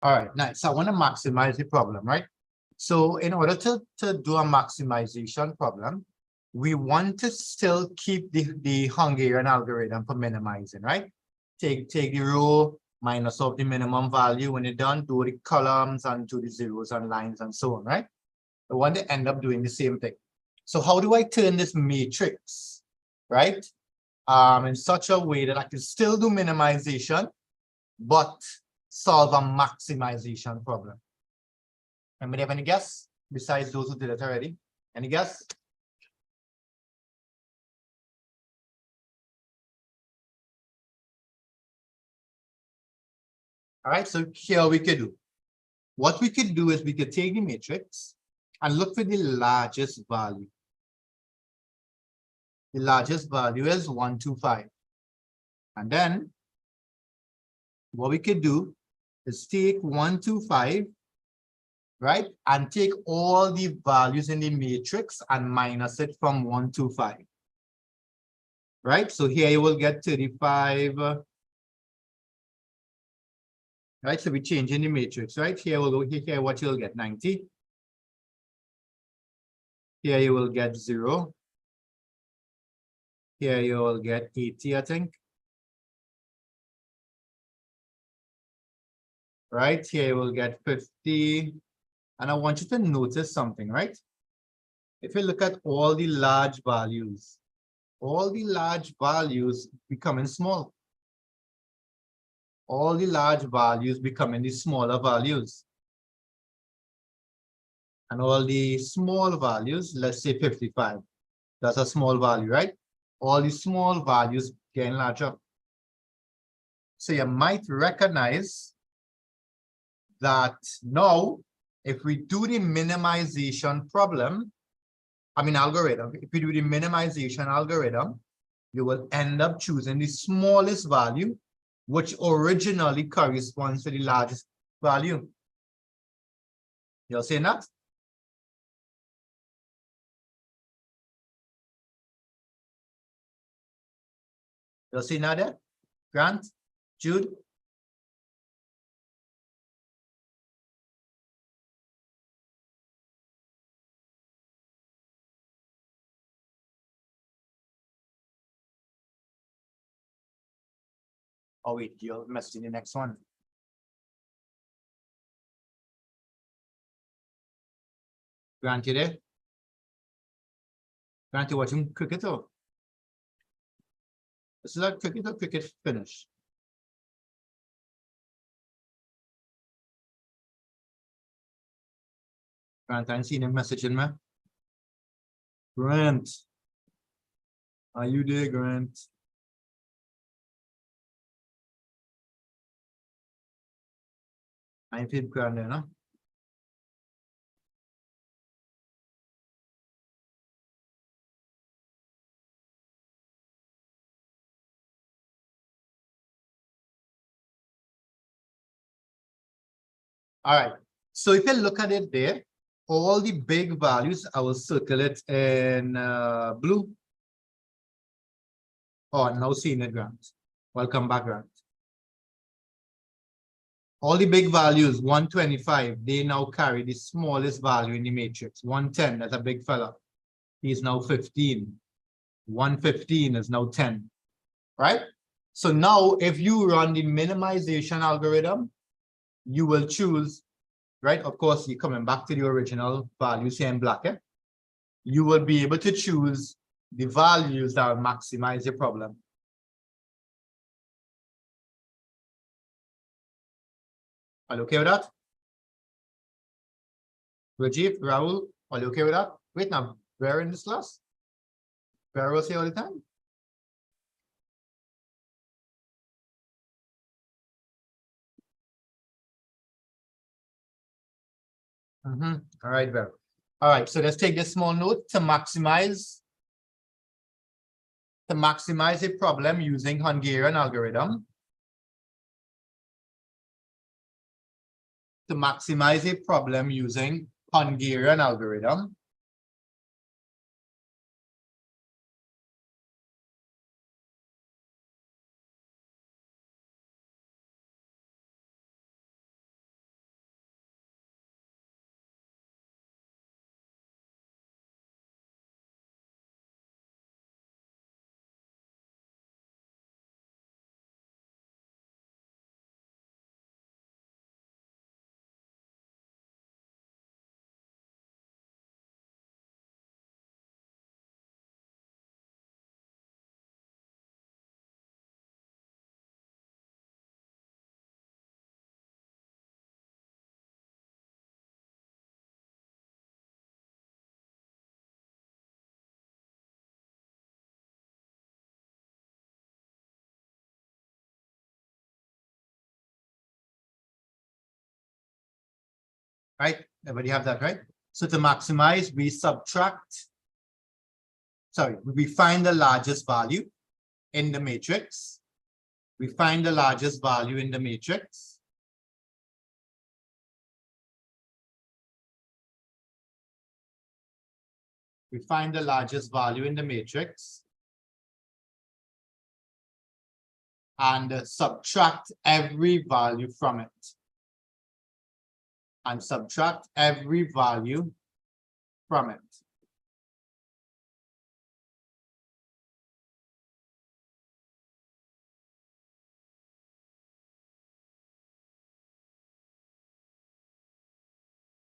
All right, nice. So I want to maximize the problem, right? So in order to do a maximization problem, we want to still keep the Hungarian algorithm for minimizing, right? Take the row minus of the minimum value. When you're done, do the columns and do the zeros and lines and so on, right? I want to end up doing the same thing. So how do I turn this matrix, right? In such a way that I can still do minimization, but solve a maximization problem. Anybody have any guess besides those who did it already? Any guess? All right, so here we could do. What we could do is we could take the matrix and look for the largest value. The largest value is 125. And then what we could do is take 125, right? And take all the values in the matrix and minus it from 125. Right? So here you will get 35. Right? So we change in the matrix, right? Here we'll go here, what you'll get 90. Here you will get 0. Here you will get 80, I think. Right? Here you will get 50. And I want you to notice something, right? If you look at all the large values becoming small. All the large values becoming the smaller values. And all the small values, let's say 55. That's a small value, right? All the small values getting larger. So you might recognize that now, if we do the minimization problem, algorithm, if we do the minimization algorithm, you will end up choosing the smallest value, which originally corresponds to the largest value. You're saying that? You'll see now there? Grant? Jude? Oh wait, you'll mess in the next one. Grant, you there? Grant, you watching cricket or? This is like cricket or cricket finish? Grant, I ain't seen a message in me. Grant. Are you there, Grant? I ain't feel Grant there, no? All right. So if you look at it there, all the big values, I will circle it in blue. Oh, now seeing it, Grant. Welcome back, Grant. All the big values, 125, they now carry the smallest value in the matrix. 110, that's a big fella. He's now 15. 115 is now 10, right? So now if you run the minimization algorithm, you will choose, right? Of course, you're coming back to the original values here in black. You will be able to choose the values that will maximize your problem. Are you okay with that? Rajiv, Rahul, are you okay with that? Wait now, where in this class? Where was here all the time? All right, Vera. All right, so let's take this small note to maximize a problem using Hungarian algorithm. To maximize a problem using Hungarian algorithm. right? Everybody have that, right? So to maximize, we find the largest value in the matrix. We find the largest value in the matrix. We find the largest value in the matrix and subtract every value from it. And subtract every value from it.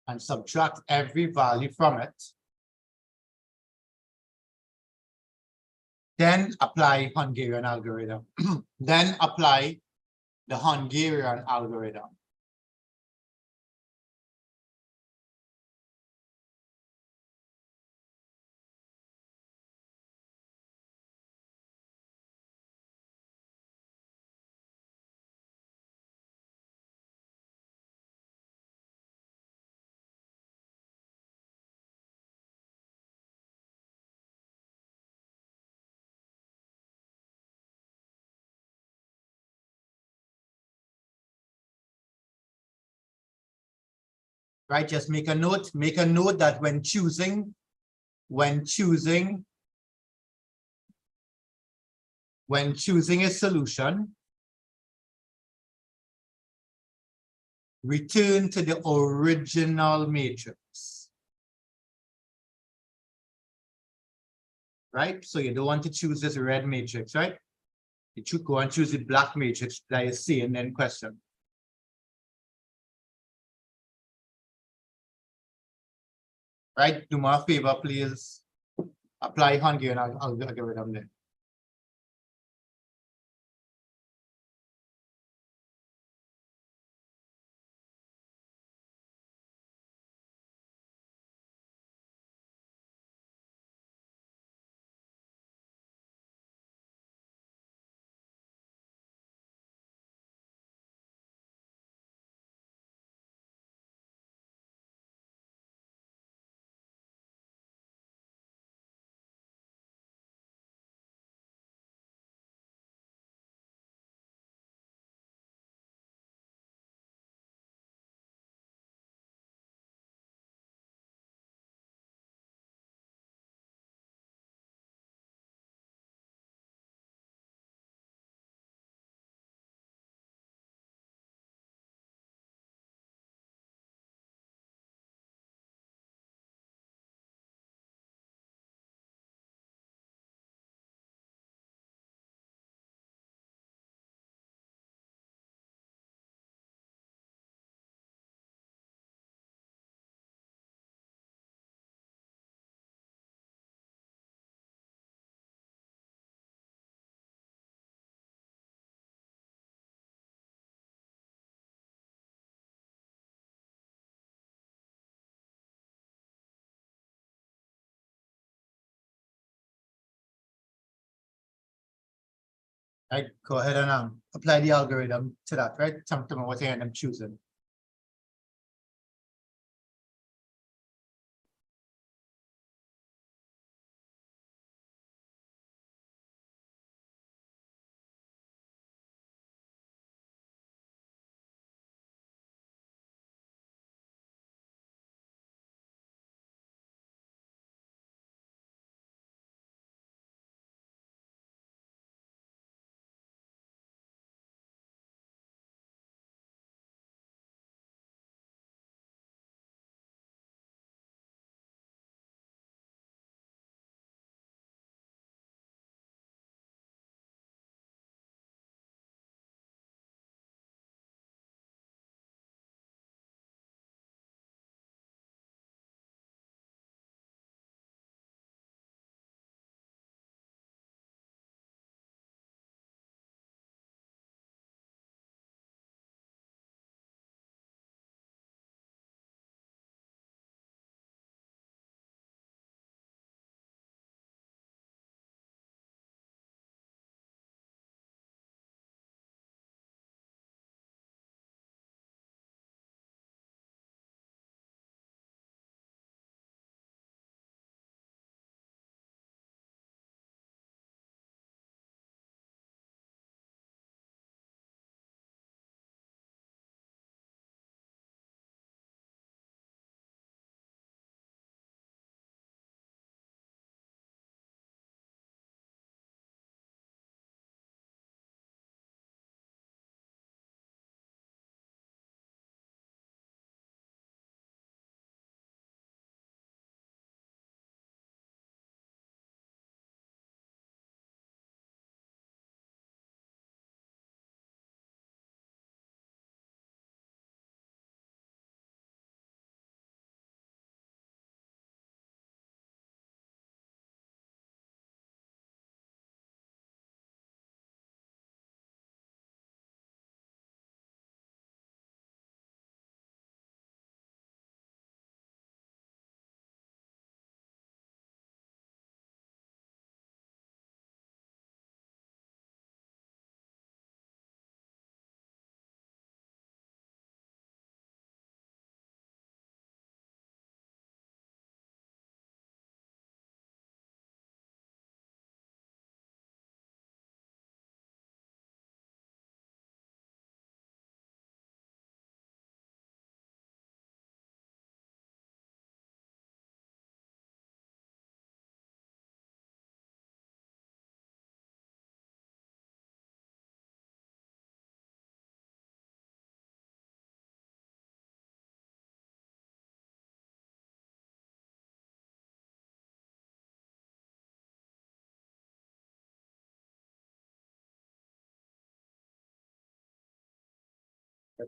And subtract every value from it. Then apply Hungarian algorithm. Then apply the Hungarian algorithm. Right, just make a note that when choosing a solution, return to the original matrix. Right, so you don't want to choose this red matrix, right? You should go and choose the black matrix that you see in the question. Right, do me a favor, please. Apply Hungarian algorithm then. Right, go ahead and apply the algorithm to that, right? Tell me what you end up choosing.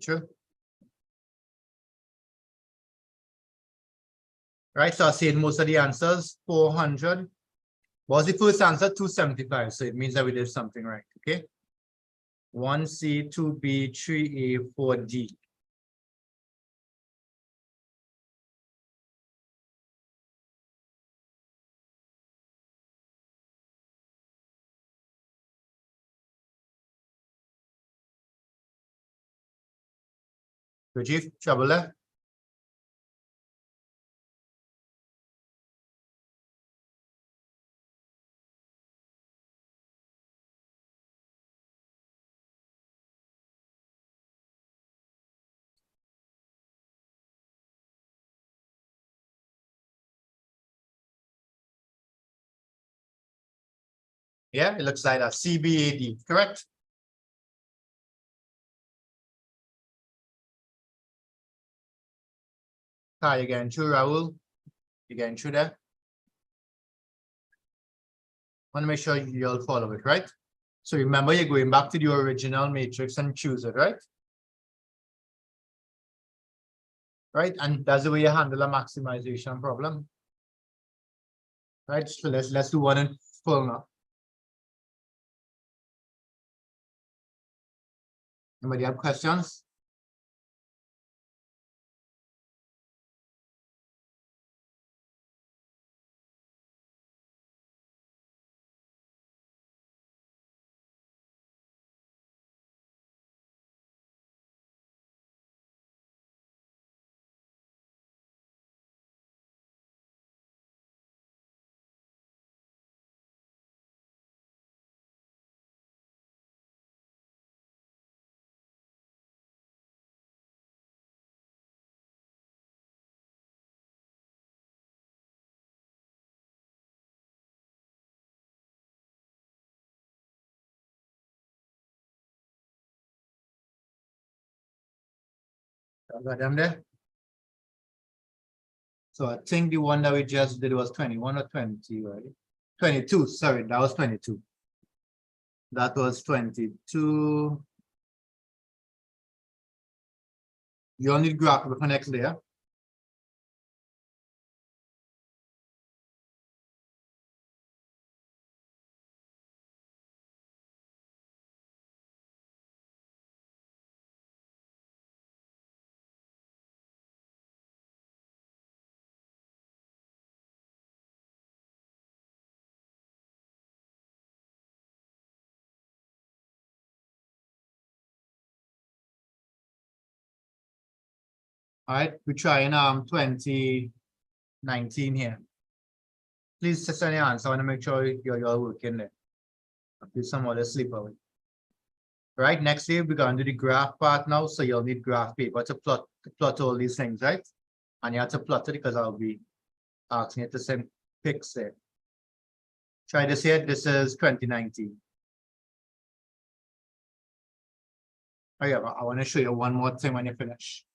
True. Right, so I said most of the answers, 400. Was the first answer 275? So it means that we did something right, okay? 1C, 2B, 3A, 4D. Rajiv, trouble there? Yeah, it looks like that. CBAD, correct? Hi, you're getting through, Rahul? You're getting through there? Want to make sure you'll follow it, right? So remember, you're going back to the original matrix and choose it, right? Right, and that's the way you handle a maximization problem. Right, so let's do one in full now. Anybody have questions? Got them there. So I think the one that we just did was 21 or 20, right? 22, sorry, that was 22. That was 22. You only graph for next layer. All right, we're trying 2019 here. Please just send your answer. I want to make sure you're working there. Do some other sleep away. Right, next year we're going to do the graph part now. So you'll need graph paper to plot all these things, right? And you have to plot it because I'll be asking you to send pics there. Try this here. This is 2019. Oh yeah, I want to show you one more thing when you finish.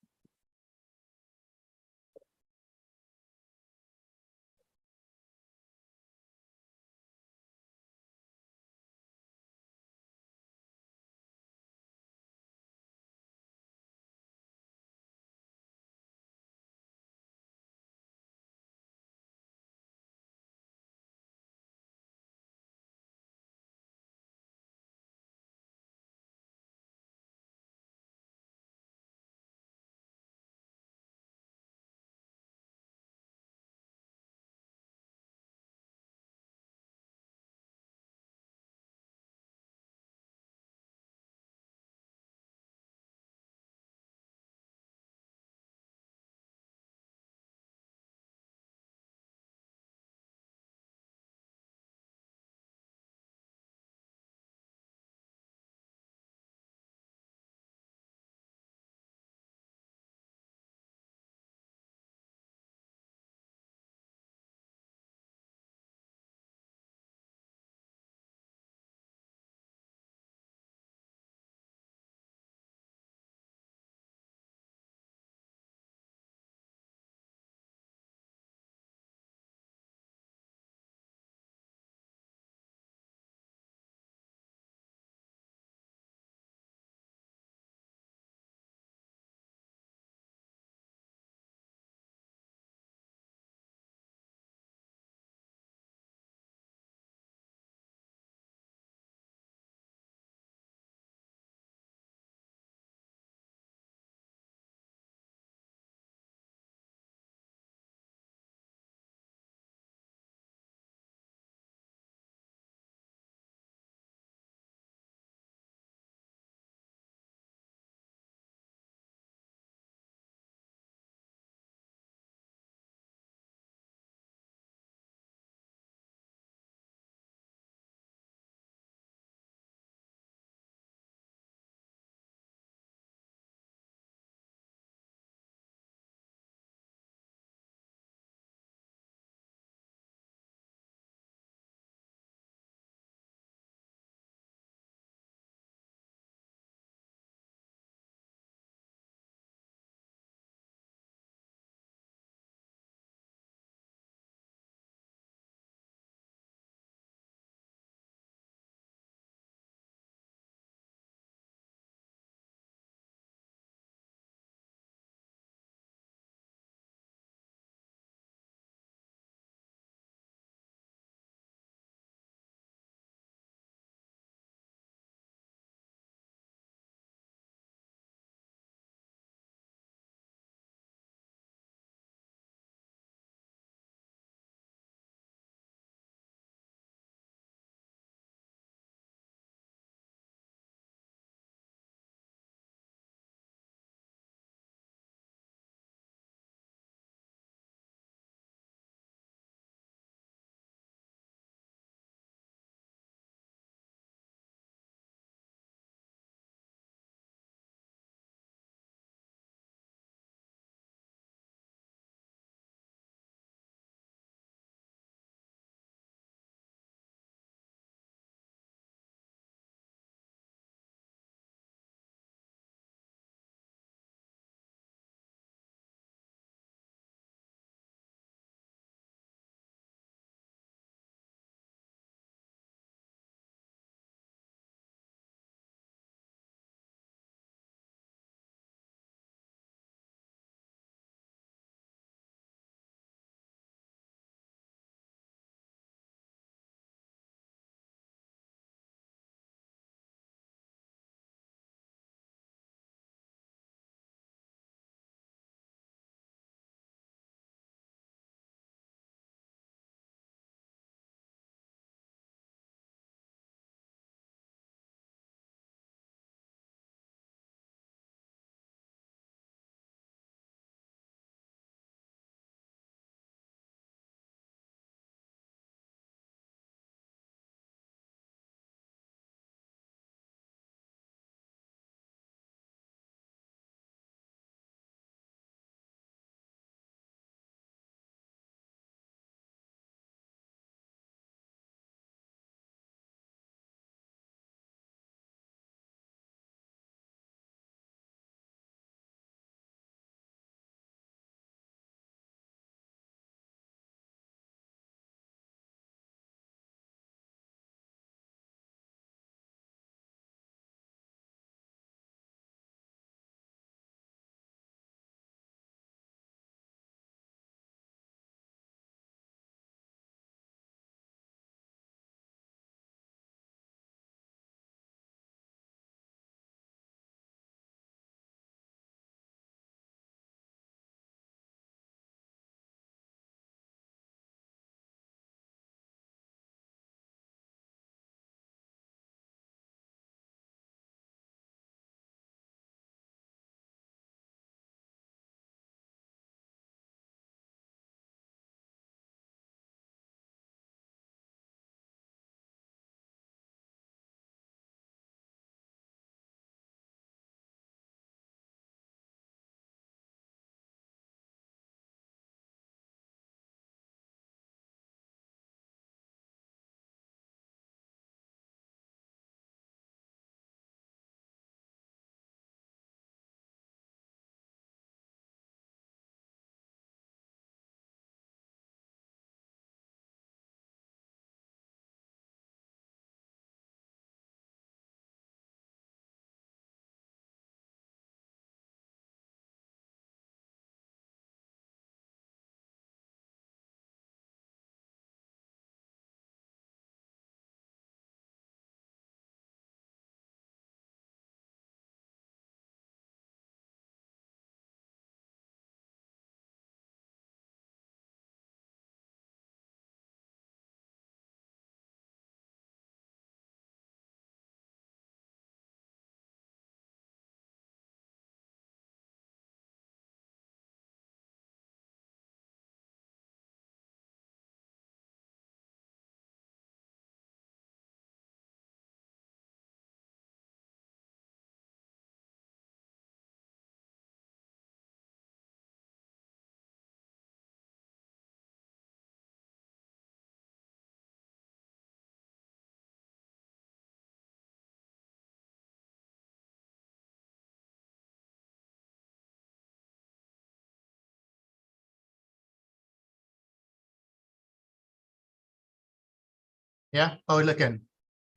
Yeah, how we looking?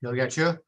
You'll get you.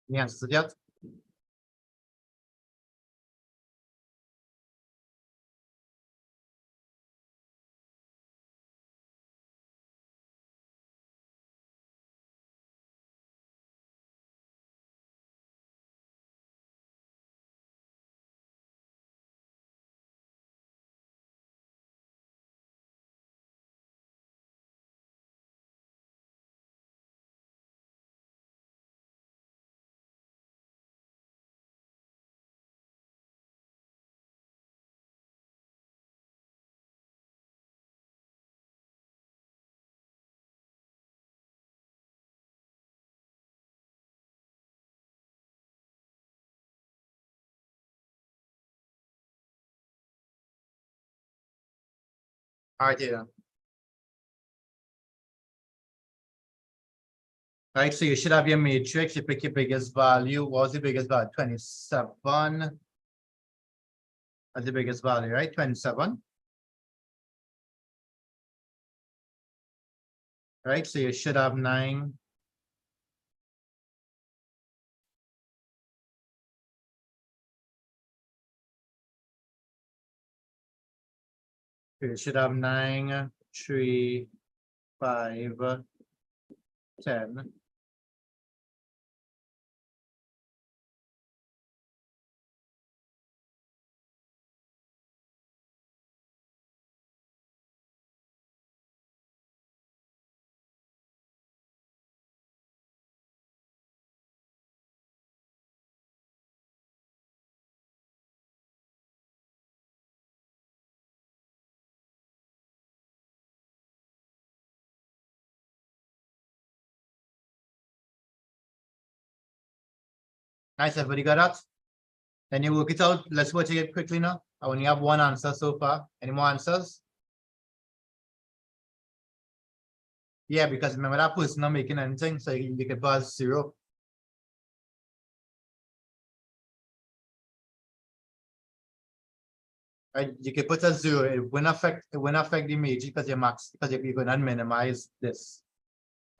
The answer yet? All right, yeah. Right, so you should have your matrix. You pick your biggest value. What was the biggest value? 27. That's the biggest value, right? 27. Right, so you should have 9. You should have 9, 3, 5, 10. Nice, everybody got that? Then you work it out. Let's watch it quickly now. I only have one answer so far. Any more answers? Yeah, because remember that person not making anything, so you can pass 0. Right? You can put a 0. It won't affect the image because you're gonna minimize this.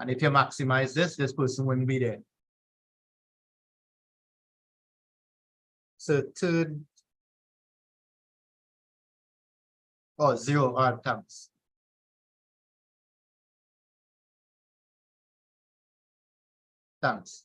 And if you maximize this person wouldn't be there. So third, oh, 0 odd thanks. Thanks.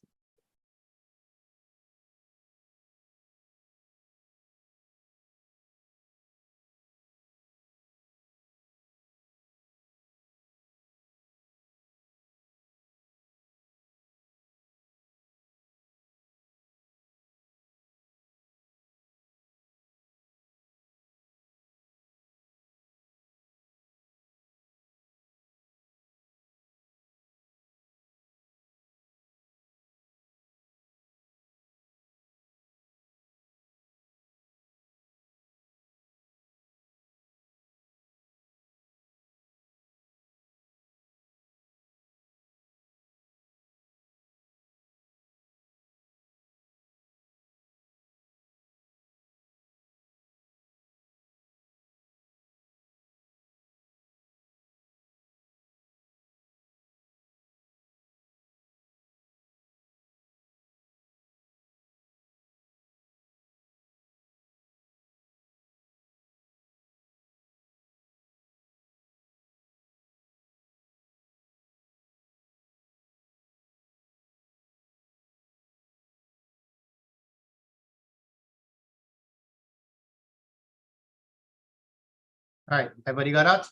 All right, everybody got that?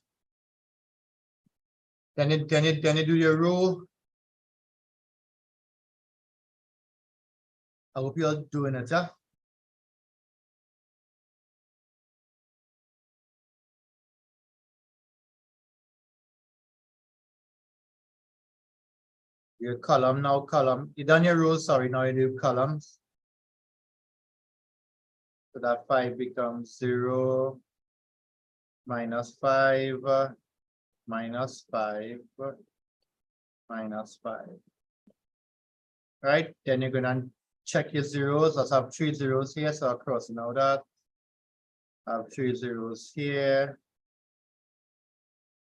Then you do your rule. I hope you're doing it, huh? Your column now, column. You done your rows, sorry, now you do columns. So that 5 becomes 0, minus 5, minus 5, minus 5. Right? Then you're gonna check your zeros. Let's have 3 zeros here. So I'm crossing out that. I have 3 zeros here.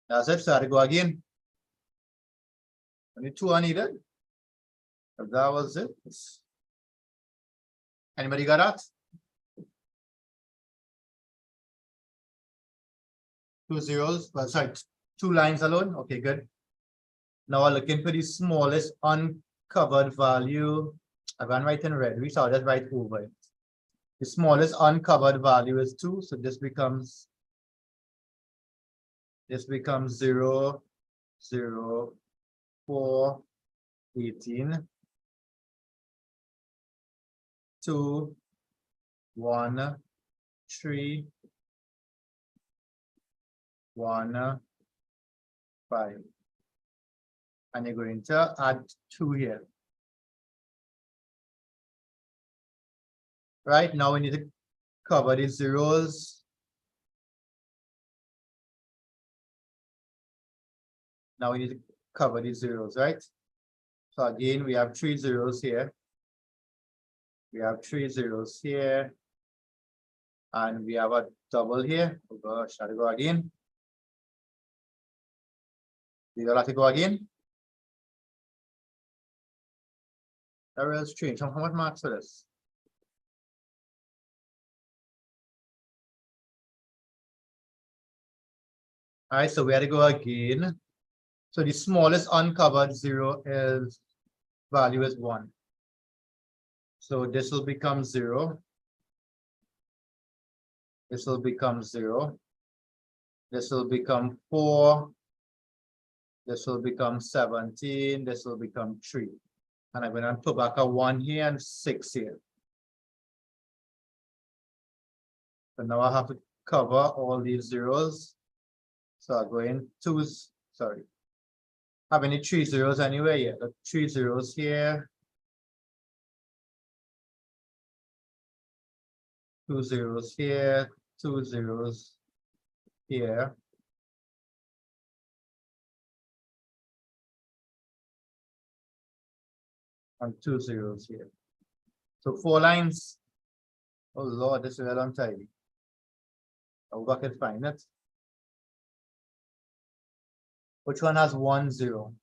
That's it. So I have to go again. Only 2 are needed. If that was it. Anybody got that? 2 zeros. Well, sorry, 2 lines alone. Okay, good. Now I'm looking for the smallest uncovered value. I've gone right in red. We saw that right over it. The smallest uncovered value is 2. So this becomes 0, 0, 4, 18, 2, 1, 3, 1, 5. And you're going to add 2 here. Right, now we need to cover the zeros. Now we need to cover the zeros, right? So again, we have 3 zeros here. We have 3 zeros here. And we have a double here. Oh gosh, shall I go again? You have to go again. That real strange. How much marks for this? All right, so we had to go again. So the smallest uncovered zero is value is 1. So this will become 0. This will become 0. This will become 4. This will become 17. This will become 3. And I'm going to put back a 1 here and 6 here. So now I have to cover all these zeros. So I'll go in 2s, sorry. Have any 3 zeros anyway? Yeah, the 3 zeros here. 2 zeros here, 2 zeros here. And 2 zeros here. So 4 lines. Oh Lord, this is well untidy. I'll go back and find it. Which one has 1 0?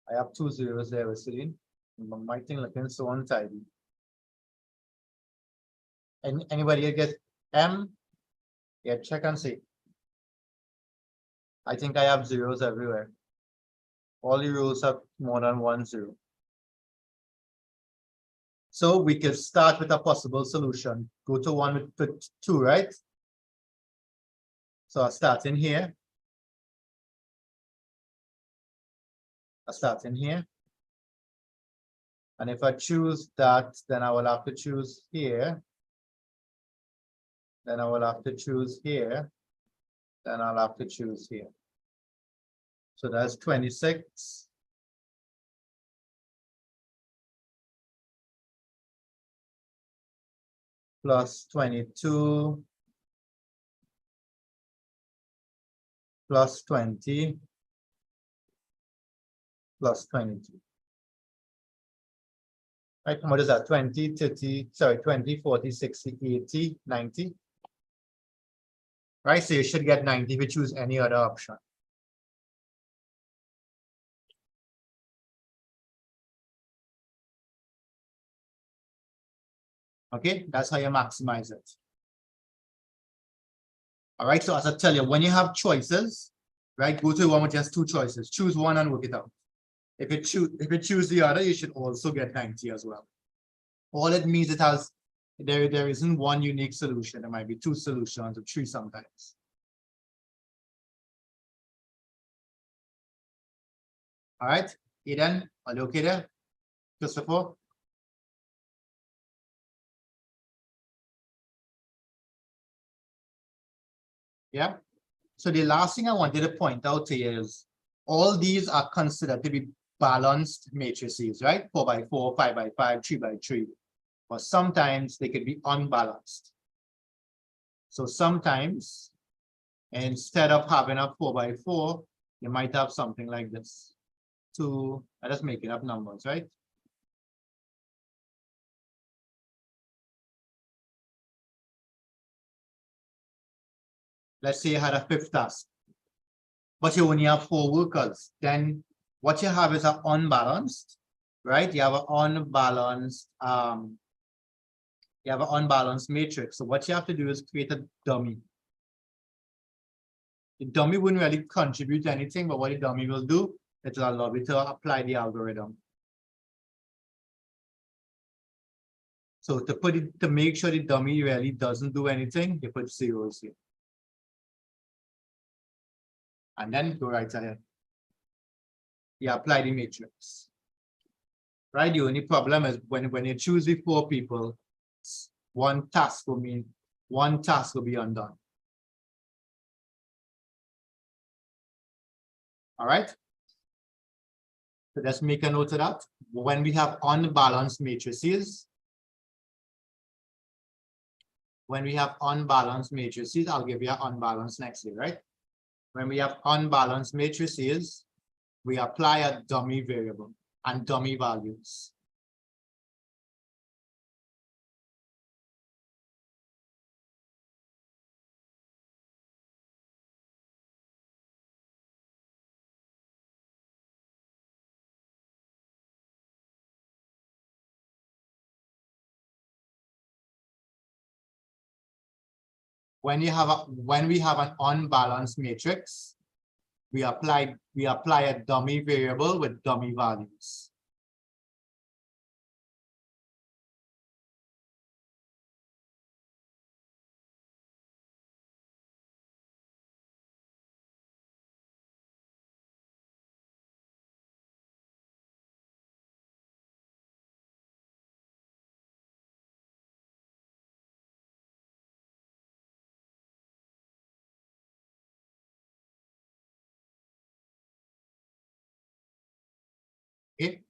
I have 2 zeros there, we're sitting. My thing looking so untidy. And anybody get M? Yeah, check and see. I think I have zeros everywhere. All the rows have more than 1 0. So we can start with a possible solution. Go to 1 with 2, right? So I start in here. I start in here. And if I choose that, then I will have to choose here. Then I will have to choose here. Then I'll have to choose here. So that's 26. Plus 22. Plus 20. Plus 22. Right, what is that? 20, 30, sorry, 20, 40, 60, 80, 90. Right, so you should get 90 if you choose any other option. Okay, that's how you maximize it. All right, so as I tell you, when you have choices, right? Go to one with just two choices. Choose one and work it out. If you choose the other, you should also get 90 as well. All it means it has there isn't one unique solution. There might be two solutions or three sometimes. All right, Eden, are you okay there? Christopher? Yeah. So the last thing I wanted to point out to you is all these are considered to be balanced matrices, right? 4 by 4, 5 by 5, 3 by 3. But sometimes they could be unbalanced. So sometimes instead of having a 4 by 4, you might have something like this. I'm just making up numbers, right? Let's say you had a fifth task, but you only have 4 workers. Then what you have is an unbalanced, right? You have an unbalanced, matrix. So what you have to do is create a dummy. The dummy wouldn't really contribute to anything, but what the dummy will do, it will allow you to apply the algorithm. So to make sure the dummy really doesn't do anything, you put zeros here. And then go right ahead. You apply the matrix. Right? The only problem is when you choose the 4 people, one task will be undone. All right. So let's make a note of that. When we have unbalanced matrices, I'll give you an unbalanced next day, right? When we have unbalanced matrices, we apply a dummy variable and dummy values. When we have an unbalanced matrix, we apply a dummy variable with dummy values. Okay.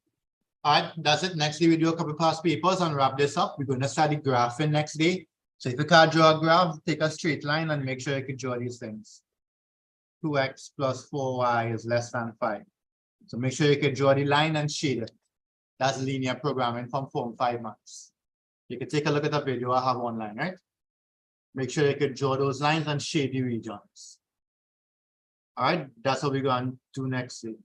All right, that's it. Next day we do a couple past papers and wrap this up. We're going to study graphing next day. So if you can't draw a graph, take a straight line and make sure you can draw these things. 2x plus 4y is less than 5. So make sure you can draw the line and shade it. That's linear programming from Form 5 Maths. You can take a look at the video I have online, right? Make sure you can draw those lines and shade the regions. All right, that's what we're going to do next week.